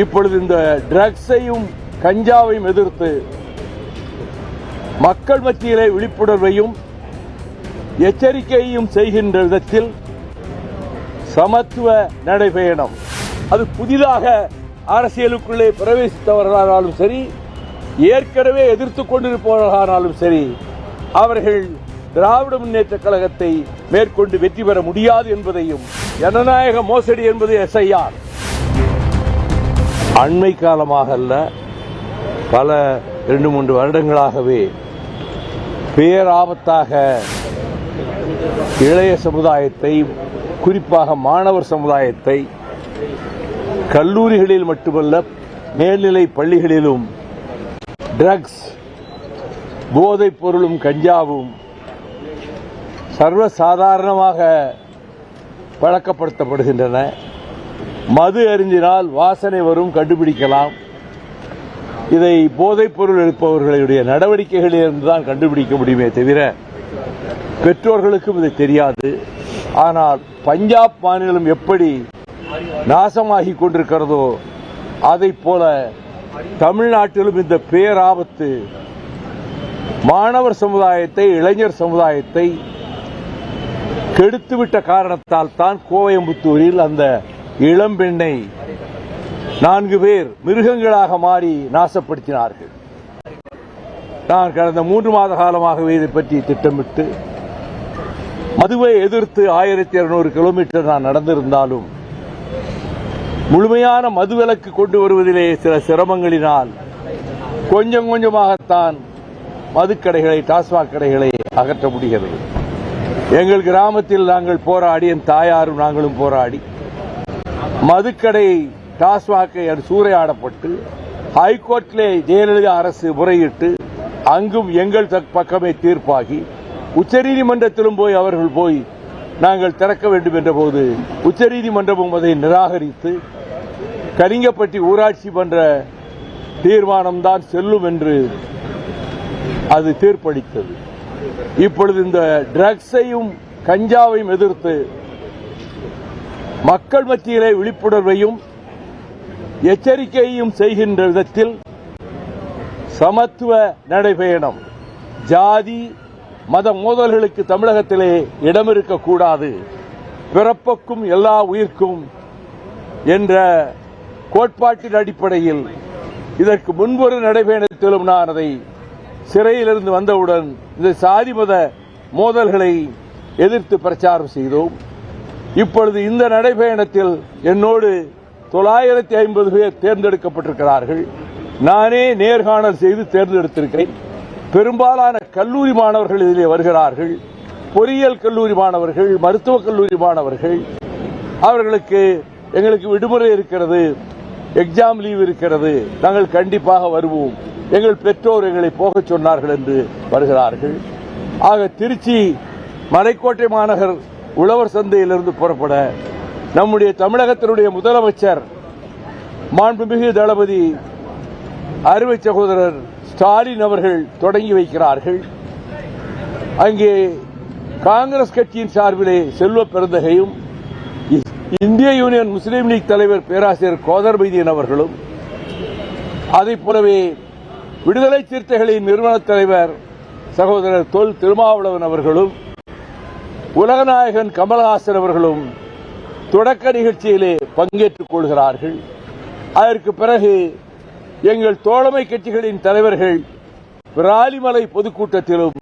இப்பொழுது இந்த ட்ரக்ஸையும் கஞ்சாவையும் எதிர்த்து மக்கள் மத்தியிலே விழிப்புணர்வையும் எச்சரிக்கையையும் செய்கின்ற விதத்தில் சமத்துவ நடைபயணம், அது புதிதாக அரசியலுக்குள்ளே பிரவேசித்தவர்களானாலும் சரி, ஏற்கனவே எதிர்த்துக் கொண்டிருப்பவர்களானாலும் சரி, அவர்கள் திராவிட முன்னேற்ற கழகத்தை மேற்கொண்டு வெற்றி பெற முடியாது என்பதையும், ஜனநாயக மோசடி என்பது SIR அண்மை காலமாக அல்ல, பல 2-3 வருடங்களாகவே பேராபத்தாக இளைய சமுதாயத்தை, குறிப்பாக மாணவர் சமுதாயத்தை கல்லூரிகளில் மட்டுமல்ல மேல்நிலை பள்ளிகளிலும் ட்ரக்ஸ், போதைப் பொருளும் கஞ்சாவும் சர்வசாதாரணமாக பழக்கப்படுத்தப்படுகின்றன. மது அருந்தினால் வாசனை வரும், கண்டுபிடிக்கலாம். இதை போதைப் பொருள் எடுப்பவர்களுடைய நடவடிக்கைகளிலிருந்து தான் கண்டுபிடிக்க முடியுமே தவிர பெற்றோர்களுக்கும் இது தெரியாது. ஆனால் பஞ்சாப் மாநிலம் எப்படி நாசமாகி கொண்டிருக்கிறதோ அதைப் போல தமிழ்நாட்டிலும் இந்த பேராபத்து மாணவர் சமுதாயத்தை, இளைஞர் சமுதாயத்தை கெடுத்துவிட்ட காரணத்தால் தான் கோயம்புத்தூரில் அந்த இளம்பெண்ணை 4 பேர் மிருகங்களாக மாறி நாசப்படுத்தினார்கள். நான் கடந்த 3 மாத காலமாகவே இதை பற்றி திட்டமிட்டு மதுவை எதிர்த்து 1200 கிலோமீட்டர் நான் நடந்திருந்தாலும் முழுமையான மதுவிலக்கு கொண்டு வருவதிலே சில சிரமங்களினால் கொஞ்சம் கொஞ்சமாகத்தான் மதுக்கடைகளை, டாஸ்மாக் கடைகளை அகற்ற முடிகிறது. எங்கள் கிராமத்தில் நாங்கள் போராடி, என் தாயாரும் நாங்களும் போராடி மதுக்கடை டாஸ்மாகை சூறையாடப்பட்டு ஹைகோர்ட்டிலே ஜெயலலிதா அரசு முறையிட்டு அங்கும் எங்கள் பக்கமே தீர்ப்பாகி உச்சநீதிமன்றத்திலும் அவர்கள் நாங்கள் திறக்க வேண்டும் என்ற போது உச்சநீதிமன்றமும் அதை நிராகரித்து கலிங்கப்பட்டி ஊராட்சி மன்ற தீர்மானம்தான் செல்லும் என்று அது தீர்ப்பளித்தது. இப்பொழுது இந்த ட்ரக்ஸையும் கஞ்சாவையும் எதிர்த்து மக்கள் மத்தியிலே விழிப்புணர்வையும் எச்சரிக்கையையும் செய்கின்ற விதத்தில் சமத்துவ நடைபயணம், ஜாதி மத மோதல்களுக்கு தமிழகத்திலே இடம் இருக்கக்கூடாது, பிறப்புக்கும் எல்லா உயிர்க்கும் என்ற கோட்பாட்டின் அடிப்படையில் இதற்கு முன்பொரு நடைபயணத்திலும் நான் அதை சிறையிலிருந்து வந்தவுடன் இந்த சாதி மத மோதல்களை எதிர்த்து பிரச்சாரம் செய்தோம். இப்பொழுது இந்த நடைபயணத்தில் என்னோடு 950 பேர் தேர்ந்தெடுக்கப்பட்டிருக்கிறார்கள். நானே நேர்காணல் செய்து தேர்ந்தெடுத்திருக்கிறேன். பெரும்பாலான கல்லூரி மாணவர்கள் இதிலே வருகிறார்கள். பொறியியல் கல்லூரி மாணவர்கள், மருத்துவக் கல்லூரி மாணவர்கள். அவர்களுக்கு எங்களுக்கு விடுமுறை இருக்கிறது, எக்ஸாம் லீவ் இருக்கிறது, நாங்கள் கண்டிப்பாக வருவோம், எங்கள் பெற்றோர் எங்களை போகச் சொன்னார்கள் என்று வருகிறார்கள். ஆக திருச்சி மலைக்கோட்டை மாநகர் உழவர் சந்தையிலிருந்து புறப்பட நம்முடைய தமிழகத்தினுடைய முதலமைச்சர் மாண்புமிகு தளபதி அருமை சகோதரர் ஸ்டாலின் அவர்கள் தொடங்கி வைக்கிறார்கள். அங்கே காங்கிரஸ் கட்சியின் சார்பிலே செல்வ பெருந்தகையும், இந்திய யூனியன் முஸ்லீம் லீக் தலைவர் பேராசிரியர் கோதர் மைதீன் அவர்களும், அதைப் போலவே விடுதலை சிறுத்தைகளின் நிறுவன தலைவர் சகோதரர் தொல் திருமாவளவன் அவர்களும், உலகநாயகன் கமல்ஹாசன் அவர்களும் தொடக்க நிகழ்ச்சியிலே பங்கேற்றுக் கொள்கிறார்கள். அதற்கு பிறகு எங்கள் தோழமை கட்சிகளின் தலைவர்கள் விராலிமலை பொதுக்கூட்டத்திலும்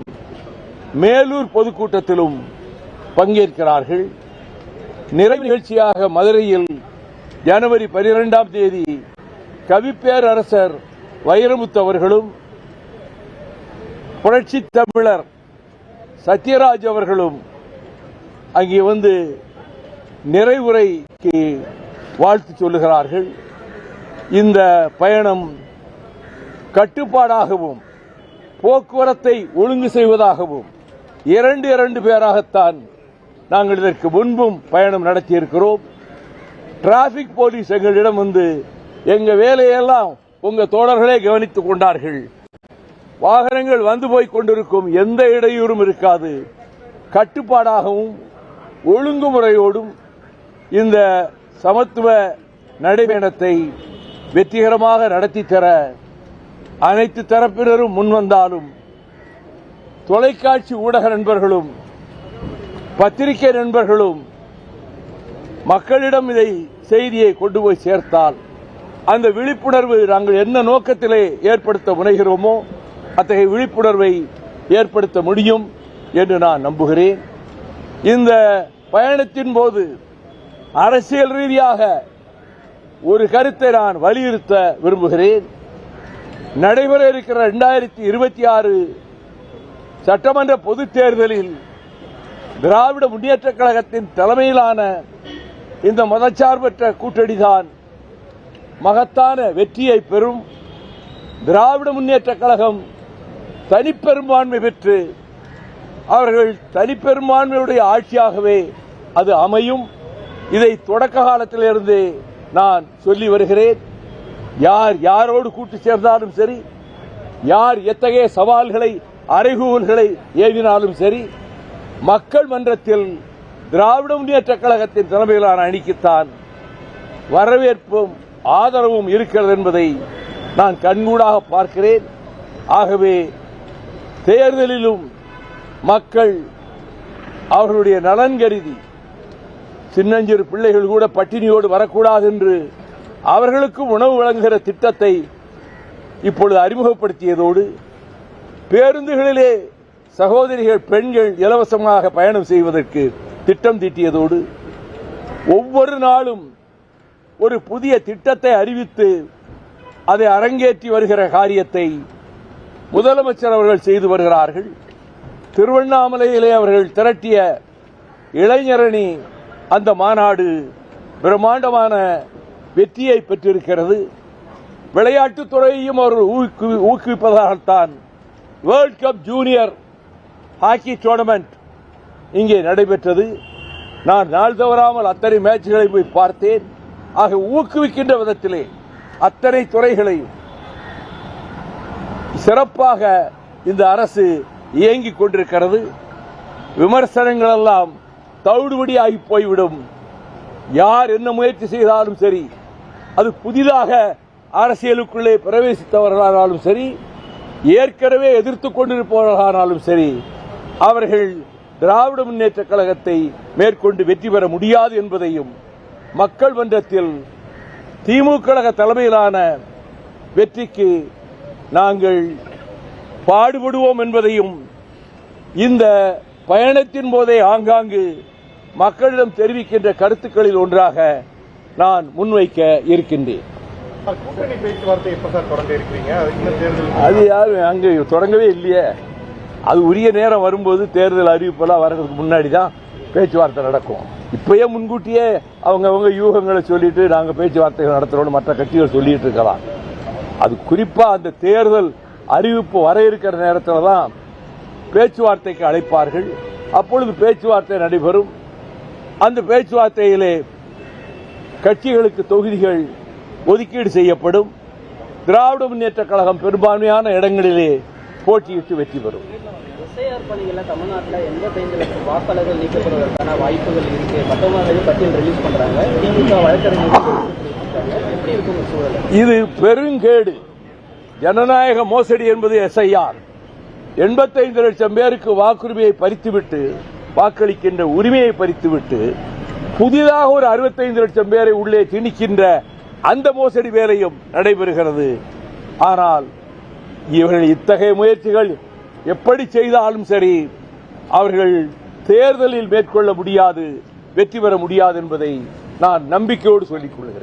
மேலூர் பொதுக்கூட்டத்திலும் பங்கேற்கிறார்கள். நிறைவு நிகழ்ச்சியாக மதுரையில் ஜனவரி 12ஆம் தேதி கவிப்பேரரசர் வைரமுத்து அவர்களும் புரட்சி தமிழர் சத்யராஜ் அவர்களும் அங்கே வந்து நிறைவுரைக்கு வாழ்த்து சொல்லுகிறார்கள். இந்த பயணம் கட்டுப்பாடாகவும் போக்குவரத்தை ஒழுங்கு செய்வதாகவும் 2 பேராகத்தான் நாங்கள் இதற்கு முன்பும் பயணம் நடத்தியிருக்கிறோம். டிராபிக் போலீஸ் எங்களிடம் வந்து எங்க வேலையெல்லாம் உங்க தோழர்களே கவனித்துக் கொண்டார்கள், வாகனங்கள் வந்து போய் கொண்டிருக்கும், எந்த இடையூறும் இருக்காது, கட்டுப்பாடாகவும் ஒழுங்குமுறையோடும் இந்த சமத்துவ நடைபயணத்தை வெற்றிகரமாக நடத்தி தர அனைத்து தரப்பினரும் முன்வந்தாலும் தொலைக்காட்சி ஊடக நண்பர்களும் பத்திரிகை நண்பர்களும் மக்களிடம் இதை செய்தியை கொண்டு போய் சேர்த்தால் அந்த விழிப்புணர்வு நாங்கள் என்ன நோக்கத்திலே ஏற்படுத்த முனைகிறோமோ அத்தகைய விழிப்புணர்வை ஏற்படுத்த முடியும் என்று நான் நம்புகிறேன். இந்த பயணத்தின் போது அரசியல் ரீதியாக ஒரு கருத்தை நான் வலியுறுத்த விரும்புகிறேன். நடைபெற இருக்கிற 2026 சட்டமன்ற பொதுத் தேர்தலில் திராவிட முன்னேற்றக் கழகத்தின் தலைமையிலான இந்த மதச்சார்பற்ற கூட்டணிதான் மகத்தான வெற்றியை பெறும். திராவிட முன்னேற்றக் கழகம் தனிப்பெரும்பான்மை பெற்று அவர்கள் தனிப்பெரும்பான்மையுடைய ஆட்சியாகவே அது அமையும். இதை தொடக்க காலத்திலிருந்து நான் சொல்லி வருகிறேன். யார் யாரோடு கூட்டு சேர்ந்தாலும் சரி, யார் எத்தகைய சவால்களை அறைகூவல்களை ஏவினாலும் சரி, மக்கள் மன்றத்தில் திராவிட முன்னேற்றக் கழகத்தின் தலைமையிலான அணிக்குத்தான் வரவேற்பும் ஆதரவும் இருக்கிறது என்பதை நான் கண்கூடாக பார்க்கிறேன். ஆகவே தேர்தலிலும் மக்கள் அவர்களுடைய நலன் கருதி சின்னஞ்சிறு பிள்ளைகள் கூட பட்டினியோடு வரக்கூடாது என்று அவர்களுக்கு உணவு வழங்குகிற திட்டத்தை இப்பொழுது அறிமுகப்படுத்தியதோடு பேருந்துகளிலே சகோதரிகள் பெண்கள் இலவசமாக பயணம் செய்வதற்கு திட்டம் தீட்டியதோடு ஒவ்வொரு நாளும் ஒரு புதிய திட்டத்தை அறிவித்து அதை அரங்கேற்றி வருகிற காரியத்தை முதலமைச்சர் அவர்கள் செய்து வருகிறார்கள். திருவண்ணாமலையிலே அவர்கள் திரட்டிய இளைஞரணி அந்த மாநாடு பிரம்மாண்டமான வெற்றியை பெற்றிருக்கிறது. விளையாட்டுத் துறையையும் அவர்கள் ஊக்குவிப்பதால்தான் world cup junior hockey tournament இங்கே நடைபெற்றது. நான் நாள் தவறாமல் அத்தனை மேட்சுகளை போய் பார்த்தேன். ஆக ஊக்குவிக்கின்ற விதத்திலே அத்தனை துறைகளையும் சிறப்பாக இந்த அரசு இயங்கிக் கொண்டிருக்கிறது. விமர்சனங்கள் எல்லாம் தவிடுபடியாகி போய்விடும். யார் என்ன முயற்சி செய்தாலும் சரி, அது புதிதாக அரசியலுக்குள்ளே பிரவேசித்தவர்களானாலும் சரி, ஏற்கனவே எதிர்த்துக் கொண்டிருப்பவர்களானாலும் சரி, அவர்கள் திராவிட முன்னேற்றக் கழகத்தை மேற்கொண்டு வெற்றி பெற முடியாது என்பதையும் மக்கள் மன்றத்தில் திமுக கழக தலைமையிலான வெற்றிக்கு நாங்கள் பாடுபடுவோம் என்பதையும் இந்த பயணத்தின் போதே ஆங்காங்கு மக்களிடம் தெரிவிக்கின்ற கருத்துக்களில் ஒன்றாக நான் முன்வைக்க இருக்கின்றேன். கூட்டணி பேச்சுவார்த்தை எப்ப தொடங்க இருக்கிறீங்க? அது யாரும் அங்கே தொடங்கவே இல்லையே. அது உரிய நேரம் வரும்போது தேர்தல் அறிவிப்பெல்லாம் வர்றதுக்கு முன்னாடி தான் பேச்சுவார்த்தை நடக்கும். இப்பயே முன்கூட்டியே அவங்க யூகங்களை சொல்லிட்டு நாங்கள் பேச்சுவார்த்தைகள் நடத்துறோம் மற்ற கட்சிகள் சொல்லிட்டு இருக்கலாம். அது குறிப்பா அந்த தேர்தல் அறிவிப்பு வர இருக்கிற நேரத்தில் தான் பேச்சுவார்த்தைக்கு அழைப்பார்கள். அப்பொழுது பேச்சுவார்த்தை நடைபெறும். அந்த பேச்சுவார்த்தையிலே கட்சிகளுக்கு தொகுதிகள் ஒதுக்கீடு செய்யப்படும். திராவிட முன்னேற்றக் கழகம் பெரும்பான்மையான இடங்களிலே போட்டியிட்டு வெற்றி பெறும். எஸ்ஐஆர் பணிகளில் தமிழ்நாட்டில் 85 லட்சம் வாக்காளர்கள் நீக்கப்படுவதற்கான வாய்ப்புகள் இருக்கு. 19 பட்டியல் ரிலீஸ் பண்றாங்க. திமுக வழக்கறிஞர்கள் எப்படி இருக்கும் சூழல்? இது பெருங்கேடு. ஜனநாயக மோசடி என்பது எஸ்ஐஆர். 85 லட்சம் பேருக்கு வாக்குரிமையை பறித்துவிட்டு, வாக்களிக்கின்ற உரிமையை பறித்துவிட்டு, புதிதாக ஒரு 65 லட்சம் பேரை உள்ளே திணிக்கின்ற அந்த மோசடி வேலையும் நடைபெறுகிறது. ஆனால் இவர்கள் இத்தகைய முயற்சிகள் எப்படி செய்தாலும் சரி, அவர்கள் தேர்தலில் மேற்கொள்ள முடியாது, வெற்றி பெற முடியாது என்பதை நான் நம்பிக்கையோடு சொல்லிக் கொள்கிறேன்.